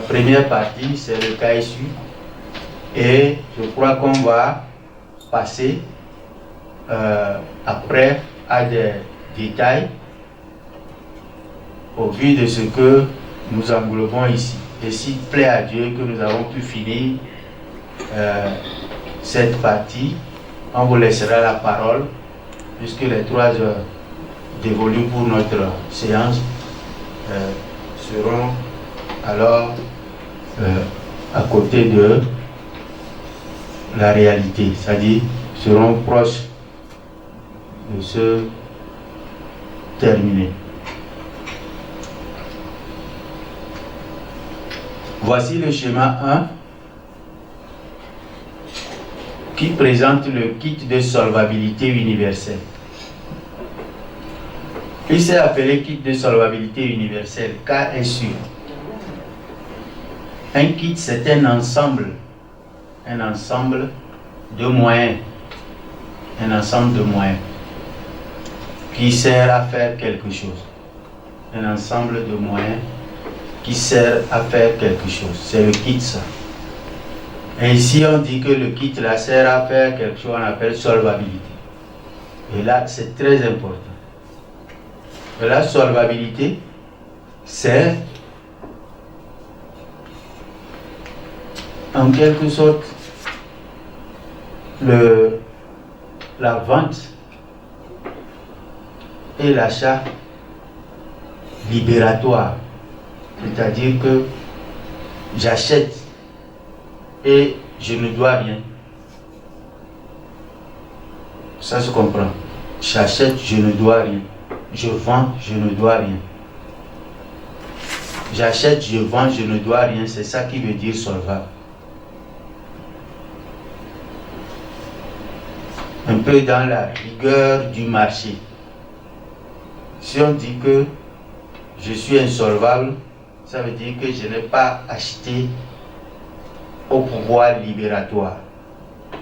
première partie, c'est le cas issu. Et je crois qu'on va passer après à des détails au vu de ce que nous englobons ici. Et s'il plaît à Dieu que nous avons pu finir cette partie, on vous laissera la parole puisque les 3 heures dévolues pour notre séance seront alors à côté de la réalité, c'est-à-dire seront proches de se terminer. Voici le schéma 1 qui présente le kit de solvabilité universelle. Il s'est appelé kit de solvabilité universelle KSU. Un kit, c'est un ensemble de moyens, qui sert à faire quelque chose. Un ensemble de moyens qui sert à faire quelque chose. C'est le kit, ça. Et ici, on dit que le kit là sert à faire quelque chose qu'on appelle solvabilité. Et là, c'est très important. Et la solvabilité, c'est en quelque sorte la vente et l'achat libératoire. C'est-à-dire que j'achète et je ne dois rien. Ça se comprend. J'achète, je ne dois rien. Je vends, je ne dois rien. J'achète, je vends, je ne dois rien. C'est ça qui veut dire solvable. Un peu dans la rigueur du marché. Si on dit que je suis insolvable, ça veut dire que je n'ai pas acheté au pouvoir libératoire,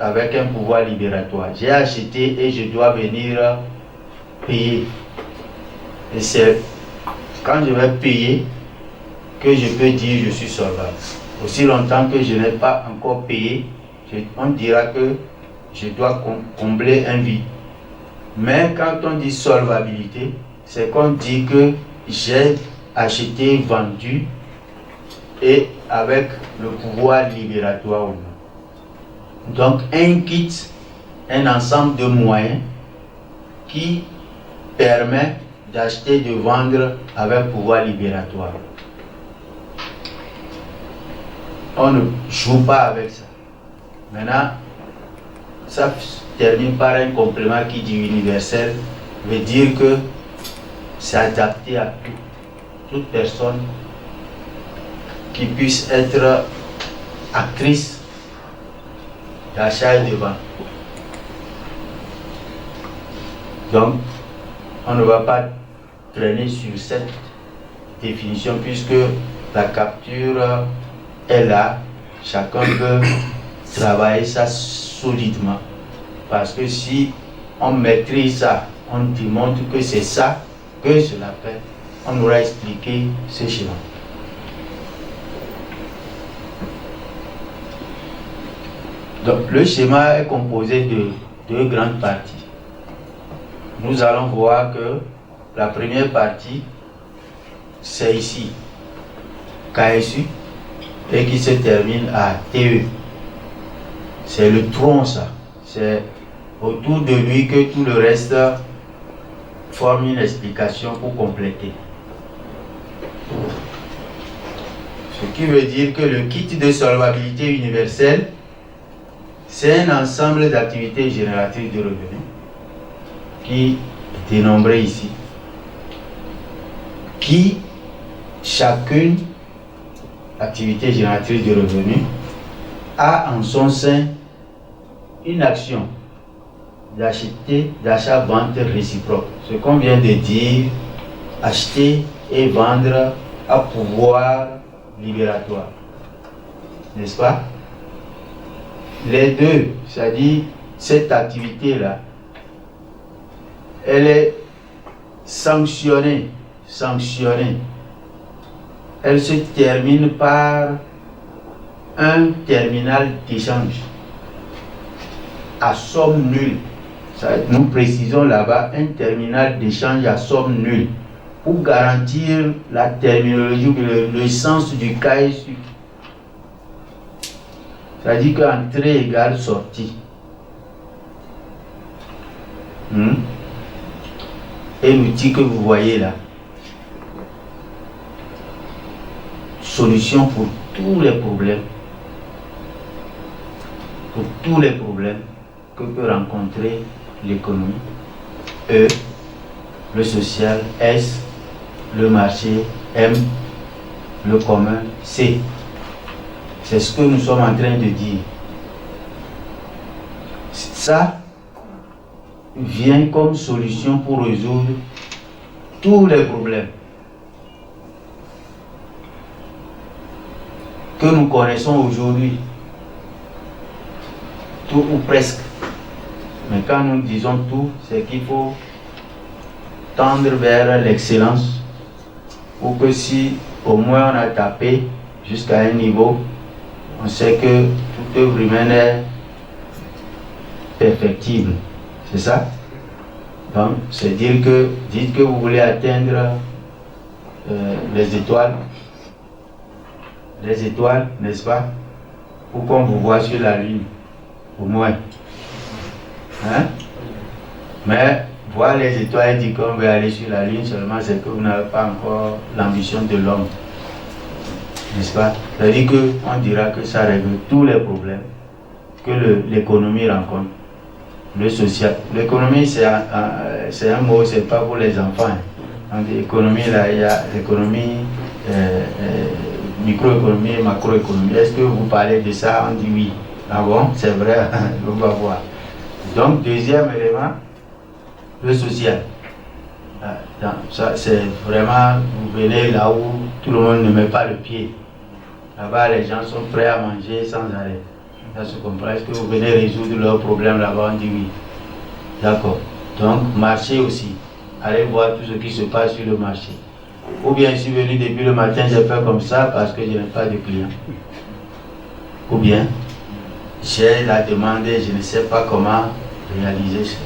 avec un pouvoir libératoire. J'ai acheté et je dois venir payer. Et c'est quand je vais payer que je peux dire je suis solvable. Aussi longtemps que je n'ai pas encore payé, on dira que je dois combler un vide. Mais quand on dit solvabilité, c'est qu'on dit que j'ai acheté, vendu et avec le pouvoir libératoire ou non. Donc un kit, un ensemble de moyens qui permet d'acheter, de vendre avec pouvoir libératoire. On ne joue pas avec ça. Maintenant, ça termine par un complément qui dit universel, veut dire que c'est adapté à toute personne qui puisse être actrice d'achat et de vente. Donc, on ne va pas traîner sur cette définition puisque la capture est là. Chacun peut travailler ça solidement. Parce que si on maîtrise ça, on démontre que c'est ça que cela fait, on aura expliqué ce schéma. Donc le schéma est composé de 2 grandes parties. Nous allons voir que la première partie, c'est ici, KSU, et qui se termine à TE. C'est le tronc, ça. C'est autour de lui que tout le reste forme une explication pour compléter. Ce qui veut dire que le kit de solvabilité universelle, c'est un ensemble d'activités génératrices de revenus qui est dénombré ici, qui chacune activité génératrice de revenus a en son sein une action d'achat-vente réciproque. Ce qu'on vient de dire, acheter et vendre à pouvoir libératoire. N'est-ce pas? Les deux, c'est-à-dire cette activité-là, elle est sanctionnée elle se termine par un terminal d'échange à somme nulle. Nous précisons là-bas un terminal d'échange à somme nulle pour garantir la terminologie, le sens du KSU. C'est-à-dire qu'entrée égale sortie. Et l'outil que vous voyez là, solution pour tous les problèmes. Pour tous les problèmes que peut rencontrer l'économie. E, le social. S, le marché. M, le commun. C. C'est ce que nous sommes en train de dire. Ça vient comme solution pour résoudre tous les problèmes que nous connaissons aujourd'hui. Tout ou presque. Mais quand nous disons tout, c'est qu'il faut tendre vers l'excellence pour que si au moins on a tapé jusqu'à un niveau, on sait que toute œuvre humaine est perfectible. C'est ça? Donc, c'est dire que, dites que vous voulez atteindre les étoiles, n'est-ce pas? Pour qu'on vous voit sur la Lune, au moins. Hein? Mais voir les étoiles et dire qu'on veut aller sur la Lune seulement, c'est que vous n'avez pas encore l'ambition de l'homme. N'est-ce pas? C'est-à-dire qu'on dira que ça règle tous les problèmes que l'économie rencontre. Le social. L'économie, c'est un mot, c'est pas pour les enfants. Donc, l'économie, là, il y a l'économie, microéconomie et macroéconomie. Est-ce que vous parlez de ça? On dit oui. Ah bon? C'est vrai, on va voir. Donc, deuxième élément, le social. Ça, c'est vraiment, vous venez là où tout le monde ne met pas le pied. Là-bas, les gens sont prêts à manger sans arrêt. Ça se comprend. Est-ce que vous venez résoudre leurs problèmes là-bas? On dit oui. D'accord. Donc, marché aussi. Allez voir tout ce qui se passe sur le marché. Ou bien, je suis venu depuis le matin, j'ai fait comme ça parce que je n'ai pas de clients. Ou bien, j'ai la demande et je ne sais pas comment réaliser ça.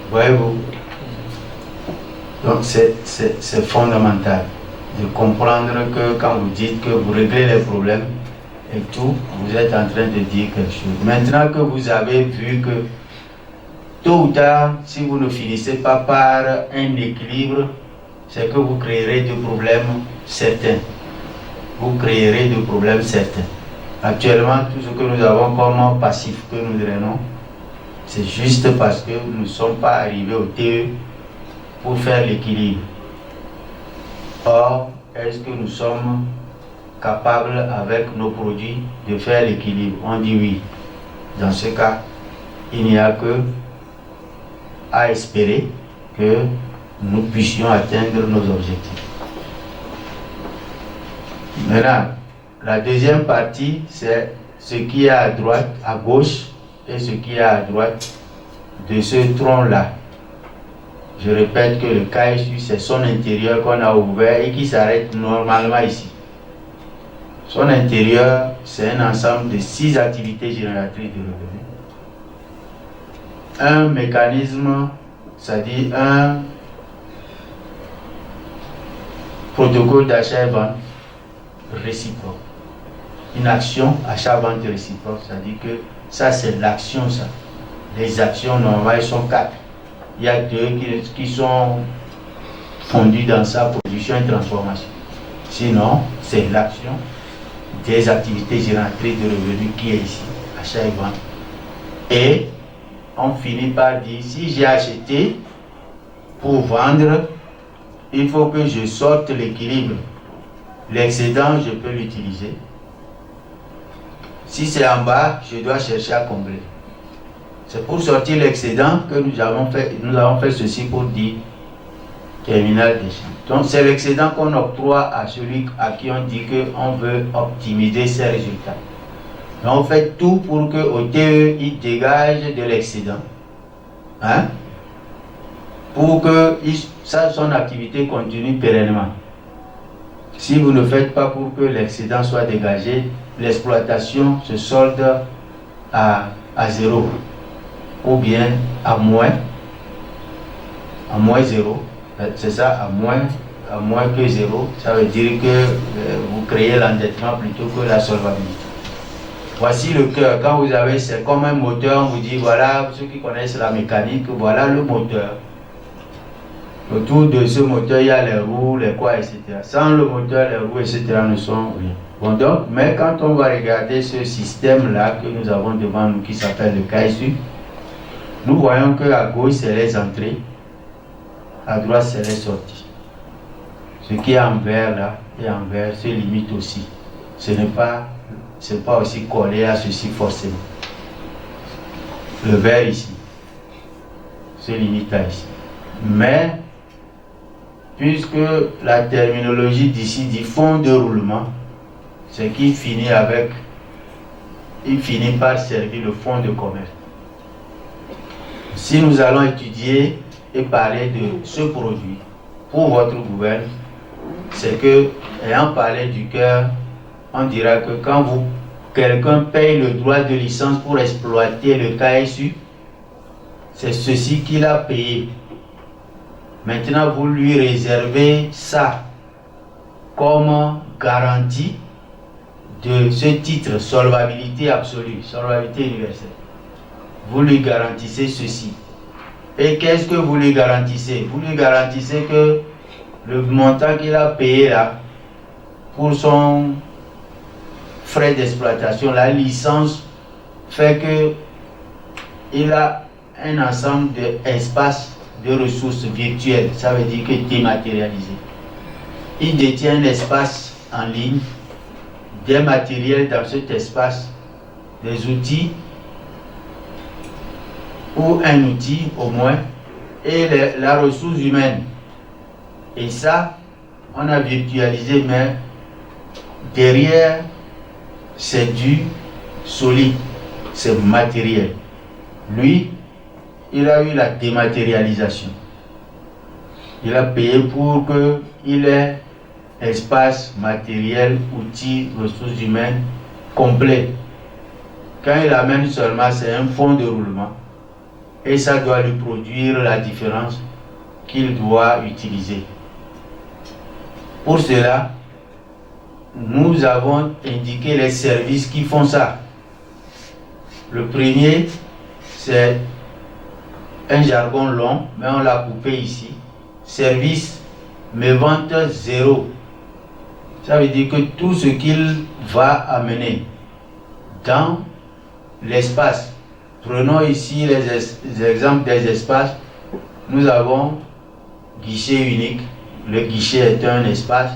Voyez-vous? Donc, c'est fondamental de comprendre que quand vous dites que vous réglez les problèmes et tout, vous êtes en train de dire quelque chose. Maintenant que vous avez vu que tôt ou tard, si vous ne finissez pas par un équilibre, c'est que vous créerez des problèmes certains. Vous créerez des problèmes certains. Actuellement, tout ce que nous avons comme passif que nous drainons, c'est juste parce que nous ne sommes pas arrivés au TE pour faire l'équilibre. Or, est-ce que nous sommes capables avec nos produits de faire l'équilibre? On dit oui. Dans ce cas, il n'y a que à espérer que nous puissions atteindre nos objectifs. Maintenant, la deuxième partie, c'est ce qui est à droite, à gauche, et ce qui est à droite de ce tronc-là. Je répète que le KSU, c'est son intérieur qu'on a ouvert et qui s'arrête normalement ici. Son intérieur, c'est un ensemble de 6 activités génératrices de revenus. Un mécanisme, c'est-à-dire un protocole d'achat et vente réciproque. Une action achat-vente réciproque, c'est-à-dire que ça, c'est l'action, ça. Les actions normales sont 4. Il y a 2 qui sont fondues dans sa production et transformation. Sinon, c'est l'action des activités génératrices de revenus qui est ici, achat et vente. Et on finit par dire, si j'ai acheté pour vendre, il faut que je sorte l'équilibre. L'excédent, je peux l'utiliser. Si c'est en bas, je dois chercher à combler. C'est pour sortir l'excédent que nous avons fait ceci pour dire terminal d'échange. Donc c'est l'excédent qu'on octroie à celui à qui on dit qu'on veut optimiser ses résultats. Donc on fait tout pour qu'au TE, il dégage de l'excédent. Hein? pour que son activité continue pérennement. Si vous ne faites pas pour que l'excédent soit dégagé, l'exploitation se solde à zéro ou bien à moins zéro. C'est ça, à moins que zéro. Ça veut dire que vous créez l'endettement plutôt que la solvabilité. Voici le cœur. Quand vous avez, c'est comme un moteur, on vous dit voilà, ceux qui connaissent la mécanique, voilà le moteur. Autour de ce moteur, il y a les roues, les quoi, etc. Sans le moteur, les roues, etc. ne sont rien. Bon, donc, mais quand on va regarder ce système-là que nous avons devant nous, qui s'appelle le KSU, nous voyons qu'à gauche, c'est les entrées, à droite, c'est les sorties. Ce qui est en vert là et en vert se limite aussi. Ce n'est pas aussi collé à ceci forcément. Le vert ici se limite à ici. Mais, puisque la terminologie d'ici dit fonds de roulement, c'est qu'il finit par servir le fonds de commerce. Si nous allons étudier et parler de ce produit pour votre gouverne, c'est que, ayant parlé du cœur, on dira que quand quelqu'un paye le droit de licence pour exploiter le KSU, c'est ceci qu'il a payé. Maintenant, vous lui réservez ça comme garantie de ce titre, solvabilité absolue, solvabilité universelle. Vous lui garantissez ceci. Et qu'est-ce que vous lui garantissez? Vous lui garantissez que le montant qu'il a payé là, pour son frais d'exploitation, la licence fait que il a un ensemble d'espaces de ressources virtuelles, ça veut dire que dématérialisé. Il détient un espace en ligne, des matériels dans cet espace, des outils, ou un outil au moins, et la ressource humaine. Et ça, on a virtualisé, mais derrière, c'est du solide, c'est matériel. Lui, il a eu la dématérialisation. Il a payé pour qu'il ait espace, matériel, outils, ressources humaines complet. Quand il amène seulement, c'est un fonds de roulement. Et ça doit lui produire la différence qu'il doit utiliser. Pour cela, nous avons indiqué les services qui font ça. Le premier, c'est un jargon long, mais on l'a coupé ici. Service, mais vente zéro. Ça veut dire que tout ce qu'il va amener dans l'espace. Prenons ici les exemples des espaces. Nous avons guichet unique. Le guichet est un espace.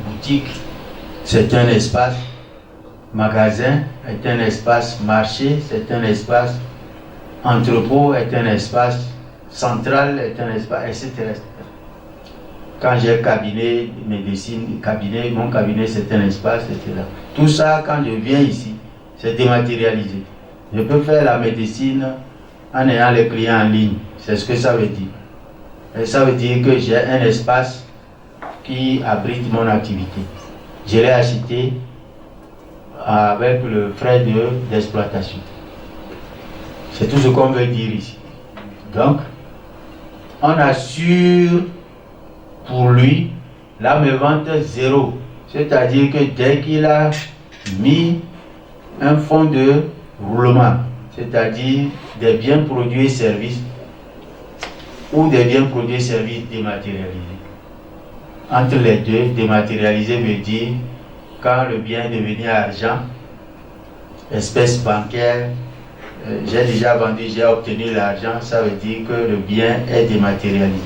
Boutique, c'est un espace. Magasin est un espace. Marché, c'est un espace. Entrepôt est un espace. Central est un espace, etc. Quand j'ai cabinet, médecine, mon cabinet c'est un espace, etc. Tout ça, quand je viens ici, c'est dématérialisé. Je peux faire la médecine en ayant les clients en ligne. C'est ce que ça veut dire. Et ça veut dire que j'ai un espace qui abrite mon activité. Je l'ai acheté avec le frais d'exploitation. C'est tout ce qu'on veut dire ici. Donc, on assure pour lui la vente zéro. C'est-à-dire que dès qu'il a mis un fonds de roulement, c'est-à-dire des biens produits et services, ou des biens produits et services dématérialisés. Entre les deux, dématérialisé veut dire quand le bien est devenu argent, espèce bancaire, j'ai déjà vendu, j'ai obtenu l'argent, ça veut dire que le bien est dématérialisé.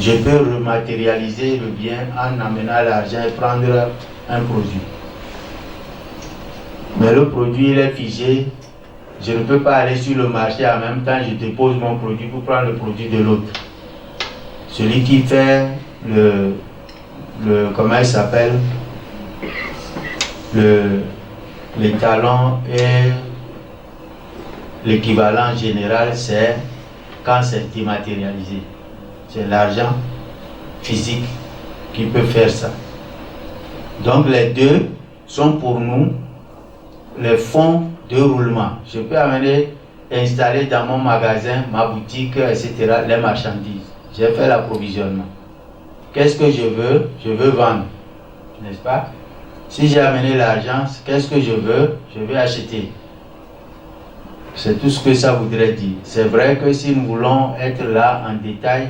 Je peux rematérialiser le bien en amenant l'argent et prendre un produit. Mais le produit, il est figé. Je ne peux pas aller sur le marché en même temps, je dépose mon produit pour prendre le produit de l'autre. Celui qui fait comment il s'appelle, les talons et l'équivalent général, c'est quand c'est dématérialisé. C'est l'argent physique qui peut faire ça. Donc les deux sont pour nous les fonds de roulement. Je peux installer dans mon magasin, ma boutique, etc., les marchandises. J'ai fait l'approvisionnement. Qu'est-ce que je veux? Je veux vendre, n'est-ce pas? Si j'ai amené l'argent, qu'est-ce que je veux? Je veux acheter. C'est tout ce que ça voudrait dire. C'est vrai que si nous voulons être là en détail,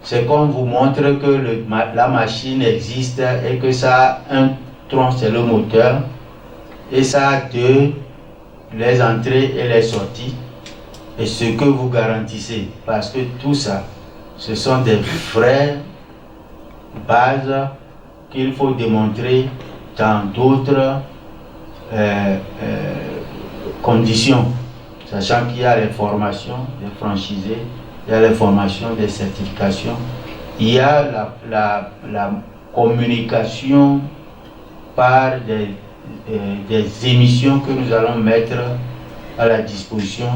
c'est qu'on vous montre que la machine existe et que ça a un tronc, c'est le moteur, et ça a deux, les entrées et les sorties, et ce que vous garantissez. Parce que tout ça, ce sont des vraies bases qu'il faut démontrer dans d'autres conditions. Sachant qu'il y a les formations des franchisés, il y a les formations des certifications, il y a la communication par des émissions que nous allons mettre à la disposition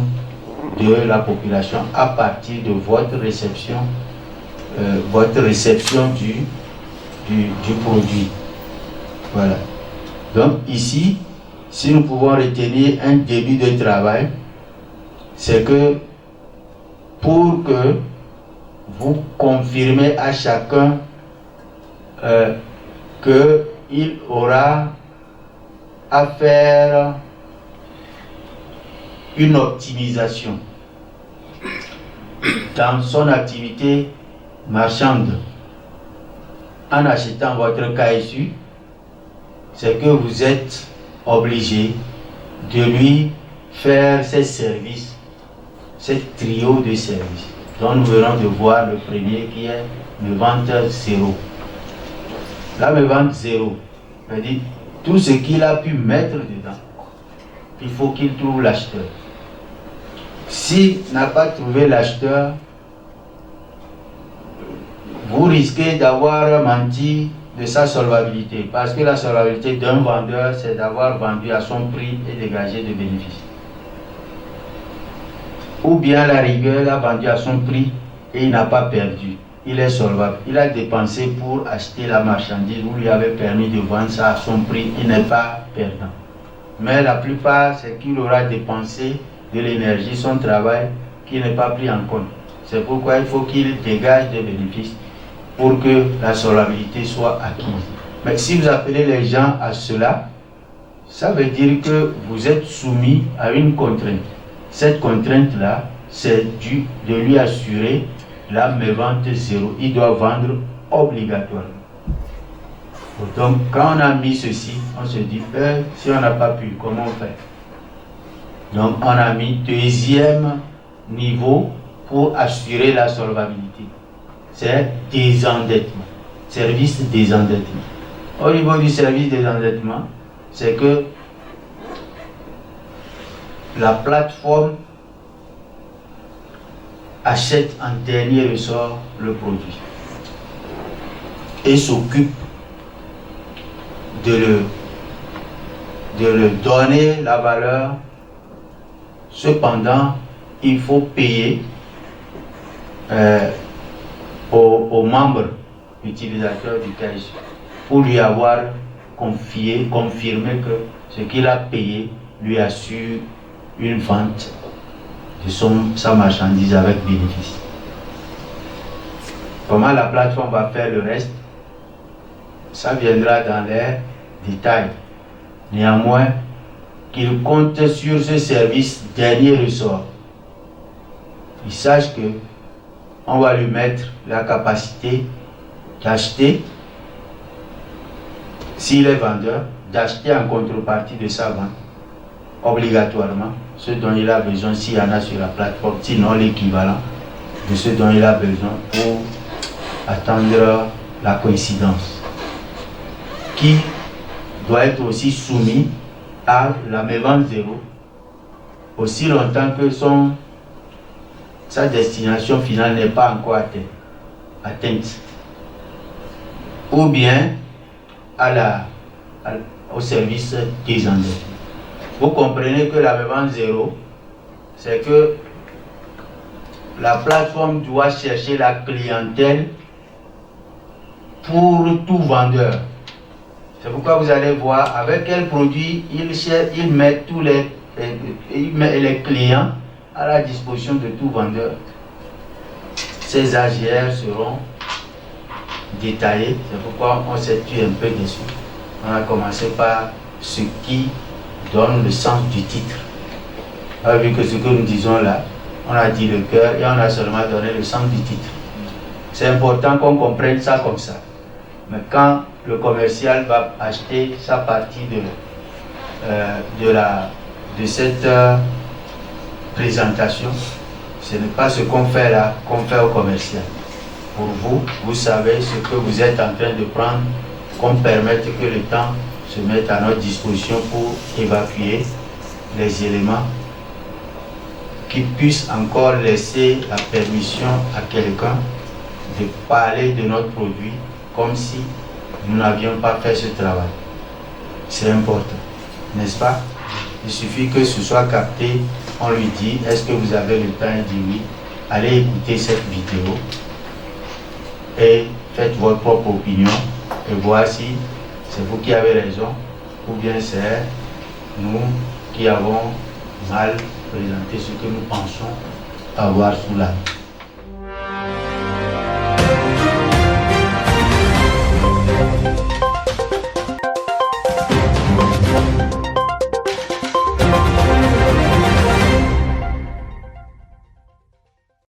de la population à partir de votre réception du produit. Voilà. Donc ici, si nous pouvons retenir un début de travail, c'est que pour que vous confirmez à chacun qu'il aura à faire une optimisation dans son activité marchande en achetant votre KSU, c'est que vous êtes obligé de lui faire ces services, ce trio de services dont nous venons de voir le premier qui est le vente zéro. Là, le vente zéro, c'est-à-dire tout ce qu'il a pu mettre dedans, il faut qu'il trouve l'acheteur. S'il n'a pas trouvé l'acheteur, vous risquez d'avoir menti de sa solvabilité, parce que la solvabilité d'un vendeur, c'est d'avoir vendu à son prix et dégagé de bénéfices. Ou bien la rigueur, il a vendu à son prix et il n'a pas perdu. Il est solvable. Il a dépensé pour acheter la marchandise, vous lui avez permis de vendre ça à son prix, il n'est pas perdant. Mais la plupart, c'est qu'il aura dépensé de l'énergie, son travail, qui n'est pas pris en compte. C'est pourquoi il faut qu'il dégage des bénéfices pour que la solvabilité soit acquise. Mais si vous appelez les gens à cela, ça veut dire que vous êtes soumis à une contrainte. Cette contrainte-là, c'est de lui assurer la mévente zéro. Il doit vendre obligatoirement. Donc, quand on a mis ceci, on se dit, si on n'a pas pu, comment on fait? Donc, on a mis deuxième niveau pour assurer la solvabilité. C'est désendettement, service désendettement. Au niveau du service désendettement, c'est que la plateforme achète en dernier ressort le produit et s'occupe de le donner la valeur. Cependant, il faut payer aux membres utilisateurs du KSU pour lui avoir confirmé que ce qu'il a payé lui assure une vente de sa marchandise avec bénéfice. Comment la plateforme va faire le reste? Ça viendra dans les détails. Néanmoins, qu'il compte sur ce service dernier ressort. Il sache que on va lui mettre la capacité d'acheter, s'il est vendeur, d'acheter en contrepartie de sa vente, obligatoirement, ce dont il a besoin s'il y en a sur la plateforme, sinon l'équivalent de ce dont il a besoin pour attendre la coïncidence, qui doit être aussi soumis à la mévente zéro aussi longtemps que sa destination finale n'est pas encore atteinte, ou bien au service des endettés. Vous comprenez que la mévente zéro, c'est que la plateforme doit chercher la clientèle pour tout vendeur. C'est pourquoi vous allez voir avec quel produit il met les clients à la disposition de tout vendeur. Ces AGR seront détaillés, c'est pourquoi on s'est tué un peu dessus. On a commencé par ce qui donne le sens du titre. Vu que ce que nous disons là, on a dit le cœur et on a seulement donné le sens du titre. C'est important qu'on comprenne ça comme ça. Mais quand le commercial va acheter sa partie de cette présentation, ce n'est pas ce qu'on fait là qu'on fait au commercial. Pour vous, vous savez ce que vous êtes en train de prendre, qu'on permette que le temps se mette à notre disposition pour évacuer les éléments qui puissent encore laisser la permission à quelqu'un de parler de notre produit comme si nous n'avions pas fait ce travail. C'est important, n'est-ce pas? Il suffit que ce soit capté, on lui dit, est-ce que vous avez le temps? Il dit oui. Allez écouter cette vidéo et faites votre propre opinion et voir si c'est vous qui avez raison ou bien c'est nous qui avons mal présenté ce que nous pensons avoir sous la main.